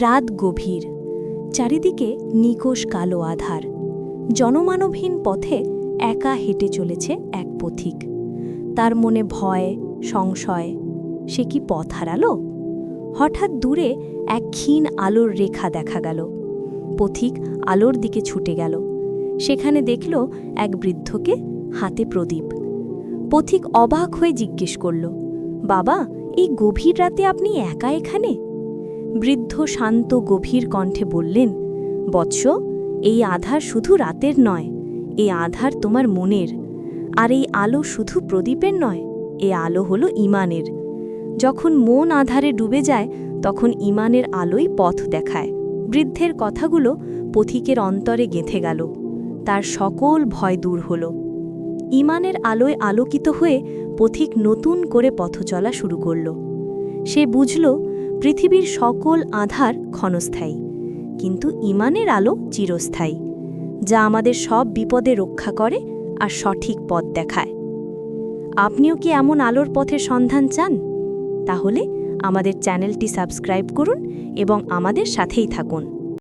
রাত গভীর, চারিদিকে নিকোষ কালো আধার। জনমানবহীন পথে একা হেঁটে চলেছে এক পথিক। তার মনে ভয়, সংশয়। সে কি পথ হারালো? হঠাৎ দূরে এক ক্ষীণ আলোর রেখা দেখা গেল। পথিক আলোর দিকে ছুটে গেল। সেখানে দেখল এক বৃদ্ধকে, হাতে প্রদীপ। পথিক অবাক হয়ে জিজ্ঞেস করল, বাবা, এই গভীর রাতে আপনি একা এখানে? বৃদ্ধ শান্ত গভীর কণ্ঠে বললেন, বৎস, এই আধার শুধু রাতের নয়, এই আধার তোমার মনের। আর এই আলো শুধু প্রদীপের নয়, এ আলো হলো ঈমানের। যখন মন আধারে ডুবে যায় তখন ঈমানের আলোই পথ দেখায়। বৃদ্ধের কথাগুলো পথিকের অন্তরে গেঁথে গেল। তার সকল ভয় দূর হল। ঈমানের আলোয় আলোকিত হয়ে পথিক নতুন করে পথ চলা শুরু করল। সে বুঝল, পৃথিবীর সকল আধার ক্ষণস্থায়ী, কিন্তু ঈমানের আলো চিরস্থায়ী, যা আমাদের সব বিপদে রক্ষা করে আর সঠিক পথ দেখায়। আপনিও কি এমন আলোর পথের সন্ধান চান? তাহলে আমাদের চ্যানেলটি সাবস্ক্রাইব করুন এবং আমাদের সাথেই থাকুন।